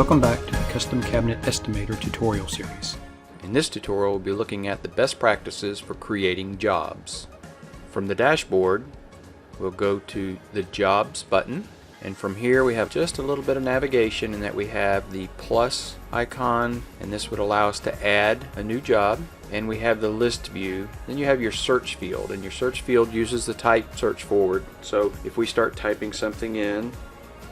Welcome back to the Custom Cabinet Estimator tutorial series. In this tutorial, we'll be looking at the best practices for creating jobs. From the dashboard, we'll go to the Jobs button, and from here we have just a little bit of navigation in that we have the plus icon, and this would allow us to add a new job, and we have the list view. Then you have your search field, and your search field uses the type search forward. So if we start typing something in,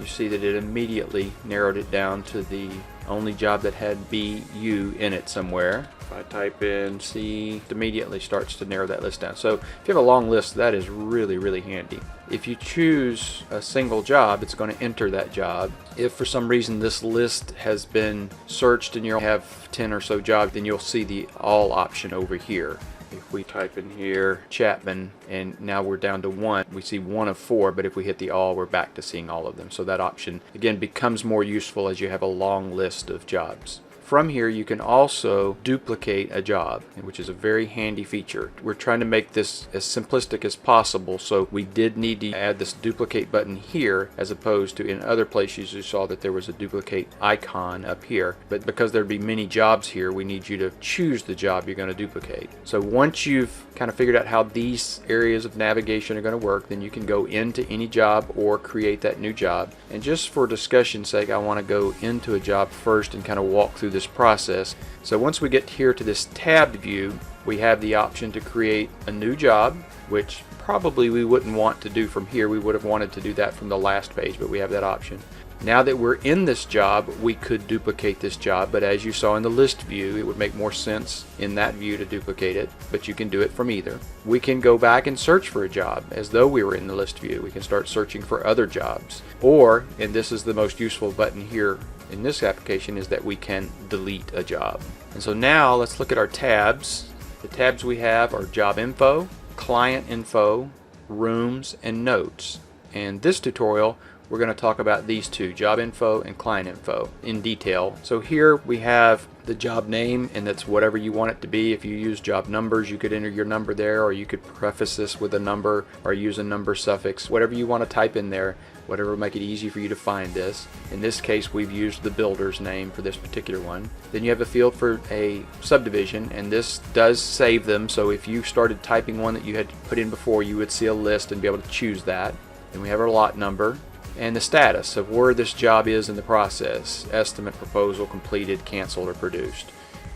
you see that it immediately narrowed it down to the only job that had BU in it somewhere. If I type in C, it immediately starts to narrow that list down. So if you have a long list, that is really handy. If you choose a single job, it's going to enter that job. If for some reason this list has been searched and you have 10 or so jobs, then you'll see the all option over here. If we type in here Chapman, and now we're down to 1, we see 1 of 4, but if we hit the all, we're back to seeing all of them. So that option again becomes more useful as you have a long list of jobs. From here you can also duplicate a job, which is a very handy feature. We're trying to make this as simplistic as possible, so we did need to add this duplicate button here as opposed to in other places you saw that there was a duplicate icon up here. But because there'd be many jobs here, we need you to choose the job you're going to duplicate. So once you've kind of figured out how these areas of navigation are going to work, then you can go into any job or create that new job. And just for discussion's sake, I want to go into a job first and kind of walk through this process. So once we get here to this tabbed view, we have the option to create a new job, which probably we wouldn't want to do from here. We would have wanted to do that from the last page, but we have that option. Now that we're in this job, we could duplicate this job, but as you saw in the list view, it would make more sense in that view to duplicate it, but you can do it from either. We can go back and search for a job as though we were in the list view. We can start searching for other jobs. Or, and this is the most useful button here in this application, is that we can delete a job. And so now let's look at our tabs. The tabs we have are Job Info, Client Info, Rooms, and Notes. And this tutorial we're going to talk about these two, Job Info and Client Info, in detail. So here we have the job name, and that's whatever you want it to be. If you use job numbers, you could enter your number there, or you could preface this with a number or use a number suffix, whatever you want to type in there, whatever will make it easy for you to find this. In this case, we've used the builder's name for this particular one. Then you have a field for a subdivision, and this does save them, so if you started typing one that you had put in before, you would see a list and be able to choose that. Then we have our lot number and the status of where this job is in the process: estimate, proposal, completed, canceled, or produced.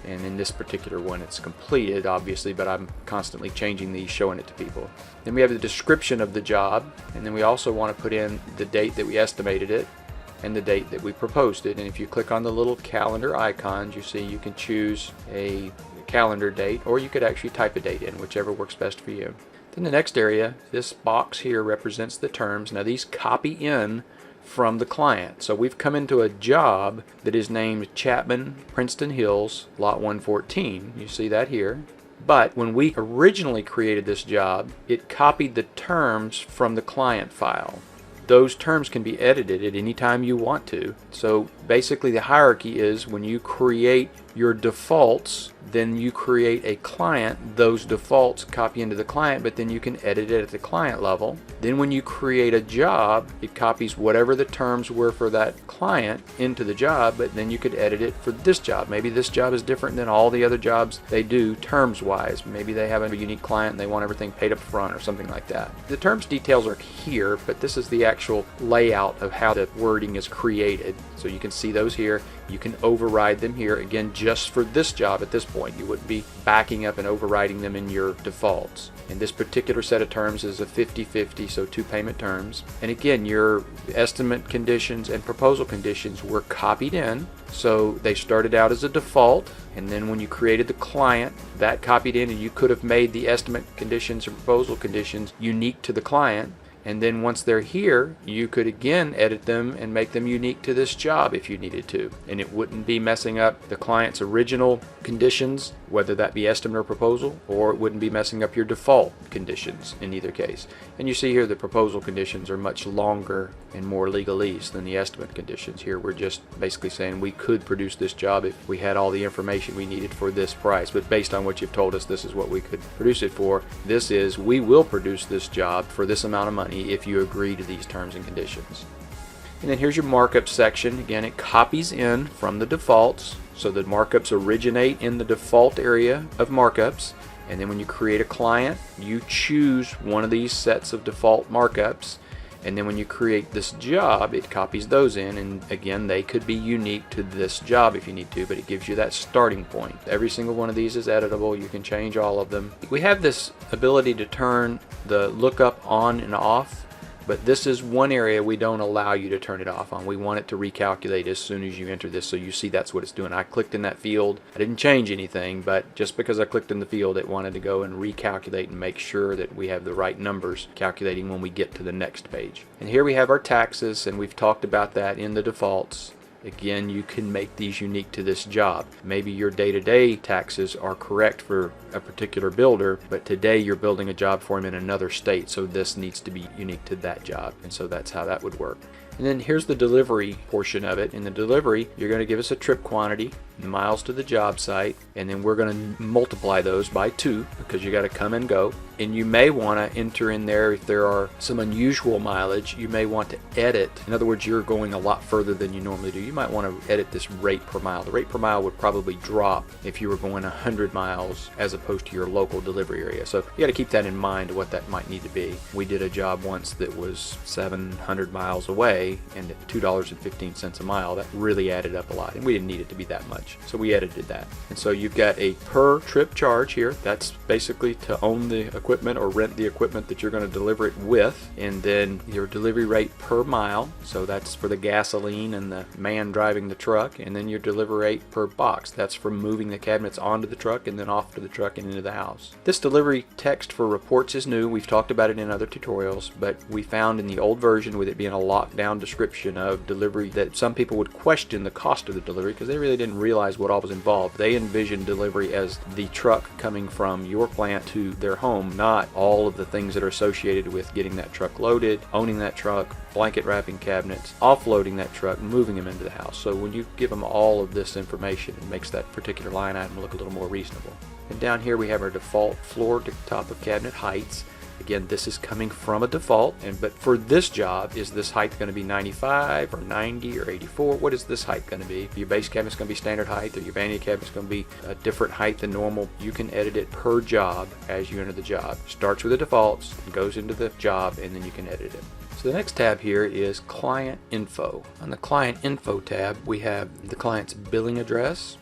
And in this particular one, it's completed, obviously, but I'm constantly changing these, showing it to people. Then we have the description of the job, and then we also want to put in the date that we estimated it and the date that we proposed it. And if you click on the little calendar icons, you see you can choose a calendar date, or you could actually type a date in, whichever works best for you. Then the next area, this box here represents the terms. Now these copy in from the client. So we've come into a job that is named Chapman, Princeton Hills, Lot 114. You see that here. But when we originally created this job, it copied the terms from the client file. Those terms can be edited at any time you want to. So basically the hierarchy is when you create your defaults, then you create a client, those defaults copy into the client, but then you can edit it at the client level. Then when you create a job, it copies whatever the terms were for that client into the job, but then you could edit it for this job. Maybe this job is different than all the other jobs they do terms wise. Maybe they have a unique client and they want everything paid up front or something like that. The terms details are here, but this is the actual layout of how the wording is created. So you can see those here. You can override them here, again, just for this job at this point. You wouldn't be backing up and overriding them in your defaults. And this particular set of terms is a 50-50, so 2 payment terms. And again, your estimate conditions and proposal conditions were copied in. So they started out as a default, and then when you created the client, that copied in, and you could have made the estimate conditions and proposal conditions unique to the client. And then once they're here, you could again edit them and make them unique to this job if you needed to. And it wouldn't be messing up the client's original conditions, whether that be estimate or proposal, or it wouldn't be messing up your default conditions in either case. And you see here the proposal conditions are much longer and more legalese than the estimate conditions. Here we're just basically saying we could produce this job if we had all the information we needed for this price, but based on what you've told us, this is what we could produce it for. This is, we will produce this job for this amount of money if you agree to these terms and conditions. And then here's your markup section. Again, it copies in from the defaults. So the markups originate in the default area of markups. And then when you create a client, you choose one of these sets of default markups. And then when you create this job, it copies those in, and again, they could be unique to this job if you need to, but it gives you that starting point. Every single one of these is editable. You can change all of them. We have this ability to turn the lookup on and off, but this is one area we don't allow you to turn it off on. We want it to recalculate as soon as you enter this, so you see that's what it's doing. I clicked in that field. I didn't change anything, but just because I clicked in the field, it wanted to go and recalculate and make sure that we have the right numbers calculating when we get to the next page. And here we have our taxes, and we've talked about that in the defaults. Again, you can make these unique to this job. Maybe your day-to-day taxes are correct for a particular builder, but today you're building a job for him in another state, so this needs to be unique to that job. And so that's how that would work. And then here's the delivery portion of it. In the delivery, you're going to give us a trip quantity, miles to the job site, and then we're going to multiply those by 2 because you got to come and go. And you may want to enter in there, if there are some unusual mileage, you may want to edit. In other words, you're going a lot further than you normally do. You might want to edit this rate per mile. The rate per mile would probably drop if you were going 100 miles as opposed to your local delivery area. So you got to keep that in mind, what that might need to be. We did a job once that was 700 miles away and at $2.15 a mile. That really added up a lot, and we didn't need it to be that much, so we edited that. And so you've got a per trip charge here. That's basically to own the equipment or rent the equipment that you're going to deliver it with, and then your delivery rate per mile, so that's for the gasoline and the man driving the truck, and then your delivery rate per box. That's for moving the cabinets onto the truck and then off to the truck and into the house. This delivery text for reports is new. We've talked about it in other tutorials, but we found in the old version, with it being a lockdown description of delivery, that some people would question the cost of the delivery because they really didn't realize what all was involved. They envisioned delivery as the truck coming from your plant to their home, not all of the things that are associated with getting that truck loaded, owning that truck, blanket wrapping cabinets, offloading that truck, moving them into the house. So when you give them all of this information, it makes that particular line item look a little more reasonable. And down here we have our default floor to top of cabinet heights. Again, this is coming from a default, but for this job, is this height going to be 95 or 90 or 84? What is this height going to be? Your base cabinet's going to be standard height, or your vanity cabinet's going to be a different height than normal. You can edit it per job as you enter the job. Starts with the defaults, goes into the job, and then you can edit it. So the next tab here is Client Info. On the Client Info tab, we have the client's billing address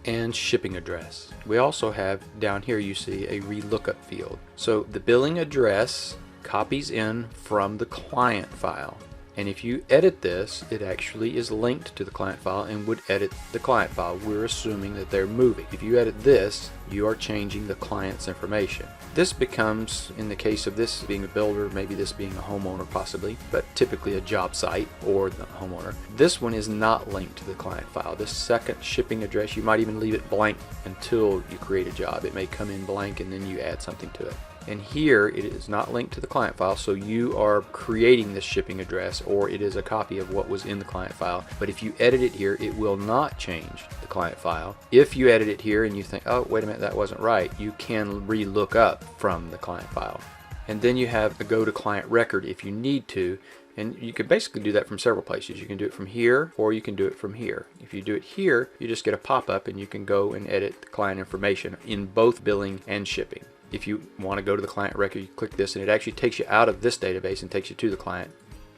and shipping address. We also have down here, you see a relookup field. So the billing address copies in from the client file, and if you edit this, it actually is linked to the client file and would edit the client file. We're assuming that they're moving. If you edit this, you are changing the client's information. This becomes, in the case of this being a builder, maybe this being a homeowner possibly, but typically a job site or the homeowner. This one is not linked to the client file. This second shipping address, you might even leave it blank until you create a job. It may come in blank and then you add something to it. And here it is not linked to the client file, so you are creating this shipping address, or it is a copy of what was in the client file. But if you edit it here, it will not change the client file. If you edit it here and you think, oh, wait a minute, that wasn't right, you can re-look up from the client file. And then you have a go to client record if you need to, and you can basically do that from several places. You can do it from here, or you can do it from here. If you do it here, you just get a pop-up and you can go and edit the client information in both billing and shipping. If you want to go to the client record, you click this and it actually takes you out of this database and takes you to the client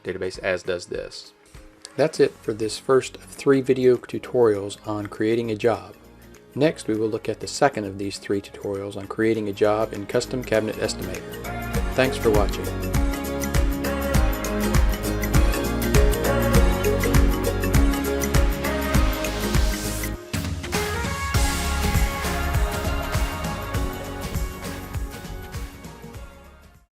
database, as does this. That's it for this first of 3 video tutorials on creating a job. Next, we will look at the second of these 3 tutorials on creating a job in Custom Cabinet Estimator. Thanks for watching.